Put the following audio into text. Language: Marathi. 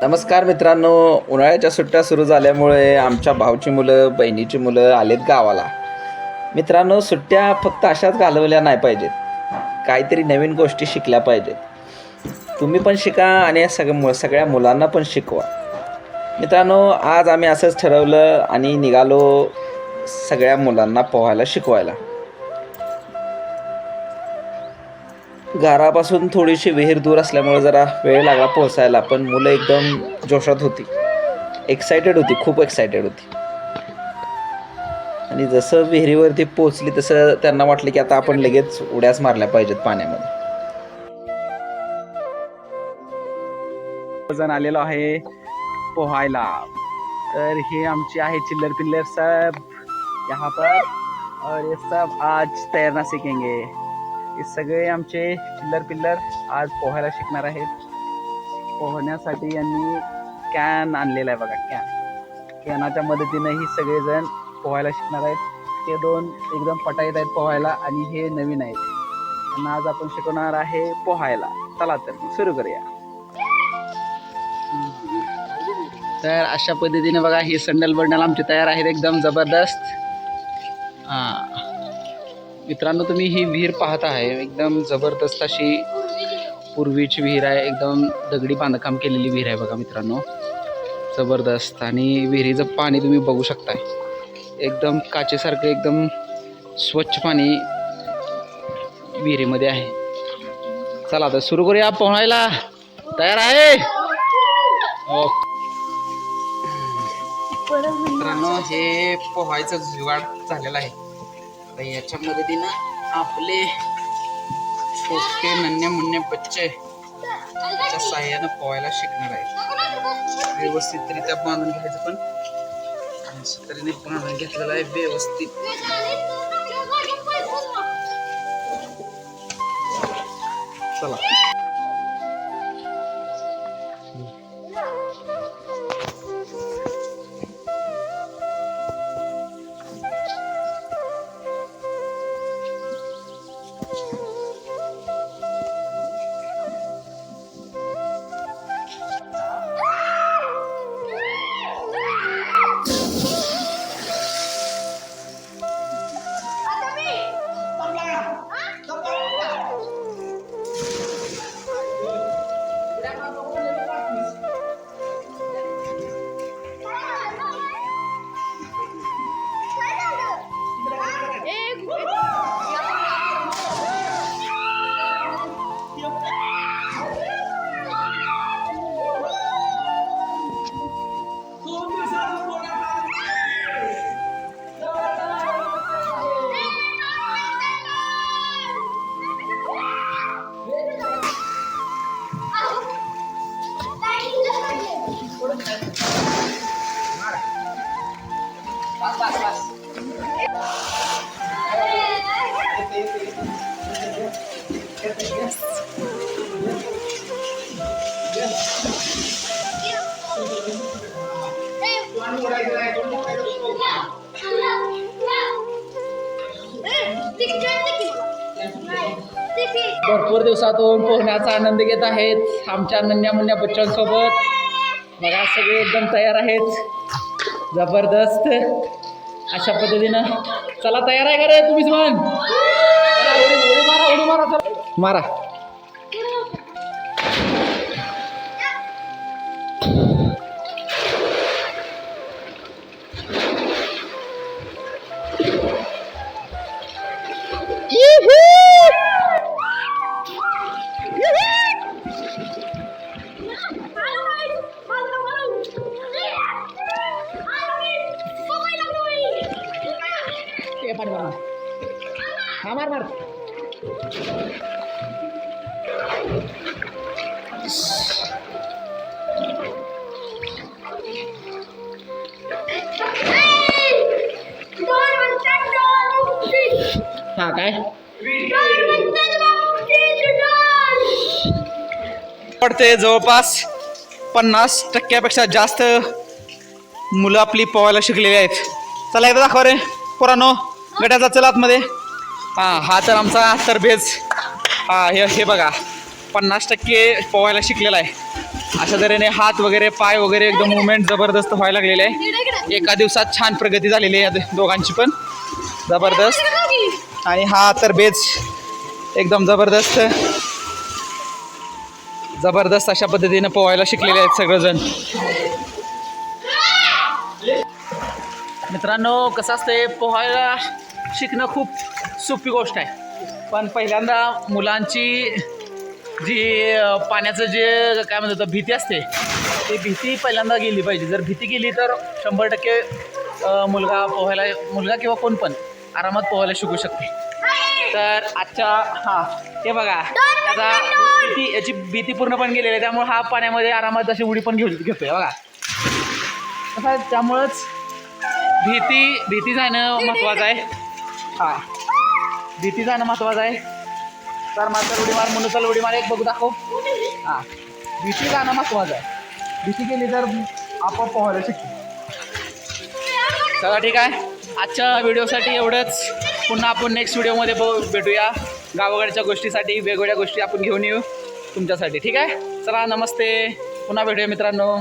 नमस्कार मित्रांनो, उन्हाळ्याच्या सुट्ट्या सुरू झाल्यामुळे आमच्या भाऊची मुलं बहिणीची मुलं आलेत गावाला. मित्रांनो, सुट्ट्या फक्त अशाच घालवल्या नाही पाहिजेत, काहीतरी नवीन गोष्टी शिकल्या पाहिजेत. तुम्ही पण शिका आणि सगळ्या मुलांना पण शिकवा. मित्रांनो, आज आम्ही असंच ठरवलं आणि निघालो सगळ्या मुलांना पोहायला शिकवायला. घरापासून थोडीशी विहीर दूर असल्यामुळे जरा वेळ लागला पोहोचायला, पण मुलं एकदम जोशात होती, एक्सायटेड होती, खूप एक्सायटेड होती. आणि जसं विहिरीवरती पोहोचली तसं त्यांना वाटलं की आता आपण लगेच उड्याच मारल्या पाहिजेत पाण्यामध्ये. जण आलेलो आहे पोहायला. तर हे आमचे आहे चिल्लर पिल्लर सब यहाँ पर, और ये सब आज तैरना सीखेंगे. हे सगळे आमचे चिल्लर पिल्लर आज पोहायला शिकणार आहेत. पोहण्यासाठी यांनी कॅन आणलेला आहे बघा, कॅनाच्या मदतीने ही सगळेजण पोहायला शिकणार आहेत. ते दोन एकदम पटाईत आहेत पोहायला आणि हे नवीन आहेत. त्यांना आज आपण शिकवणार आहे पोहायला. चला तर सुरू करूया. तर अशा पद्धतीने बघा, ही संडल बंडल आमची तयार आहेत एकदम जबरदस्त. मित्रांनो, तुम्ही ही विहीर पाहत आहे, एकदम जबरदस्त अशी पूर्वीची विहीर आहे. एकदम दगडी बांधकाम केलेली विहीर आहे बघा मित्रांनो, जबरदस्त. आणि विहिरीचं पाणी तुम्ही बघू शकताय, एकदम काचेसारखं एकदम स्वच्छ पाणी विहिरीमध्ये आहे. चला आता सुरू करूया पोहायला. तयार आहे? मित्रांनो, हे पोहायचं जुगाड झालेलं आहे. आता याच्या मदतीनं आपले छोटे नन्हे मुन्ने बच्चे त्याच्या साह्यानं पोहायला शिकणार आहेत. व्यवस्थितरित्या बांधून घ्यायचं, पण तऱ्हेने बांधून घेतलेलं आहे व्यवस्थित. चला भरपूर दिवसातून पोहण्याचा आनंद घेत आहेत आमच्या नन्या मुन्या बच्चांसोबत. बघा, सगळे एकदम तयार आहेत, जबरदस्त. अशा पद्धतीनं चला, तयार आहे का रे तुम्हीच? मग उडी मारा, मारा. मार. हा काय पडते, जवळपास 50% जास्त मुलं आपली पोहायला शिकलेली आहेत. चला एकदा दाखवा रे पोरांनो, गटाचा चला आतमध्ये. हा तर आमचा तरबेज. हे बघा 50% पोहायला शिकलेला आहे. अशा तऱ्हेने हात वगैरे पाय वगैरे एकदम मुवमेंट जबरदस्त व्हायला लागलेले आहे. एका दिवसात छान प्रगती झालेली आहे या दोघांची पण जबरदस्त. आणि हा तर बेच एकदम जबरदस्त अशा पद्धतीने पोहायला शिकलेले आहेत सगळेजण. मित्रांनो कसं असतंय, पोहायला शिकणं खूप सोपी गोष्ट आहे, पण पहिल्यांदा मुलांची जी पाण्याचं जे काय म्हणतात भीती असते ती भीती पहिल्यांदा गेली पाहिजे. जर भीती गेली तर 100% मुलगा किंवा कोण पण आरामात पोहायला शिकू शकते. तर आजच्या हे बघा त्याचा याची भीती पूर्णपणे गेलेली आहे, त्यामुळे हा पाण्यामध्ये आरामात अशी उडी पण घेतोय बघा. कसं त्यामुळंच भीती जाणं महत्त्वाचं आहे. भीती जाणं महत्त्वाचं आहे. तर मात्र उडी मार म्हणून चल उडी मार एक बघू दाखव. भीती जाणं महत्त्वाचं आहे. भीती गेली तर आपण पोहायला शिकतो. चला ठीक आहे, आजच्या व्हिडिओसाठी एवढंच. पुन्हा आपण नेक्स्ट व्हिडिओमध्ये भेटूया. गावाकडच्या गोष्टीसाठी वेगवेगळ्या गोष्टी आपण घेऊन येऊ तुमच्यासाठी. ठीक आहे, चला नमस्ते, पुन्हा भेटूया मित्रांनो.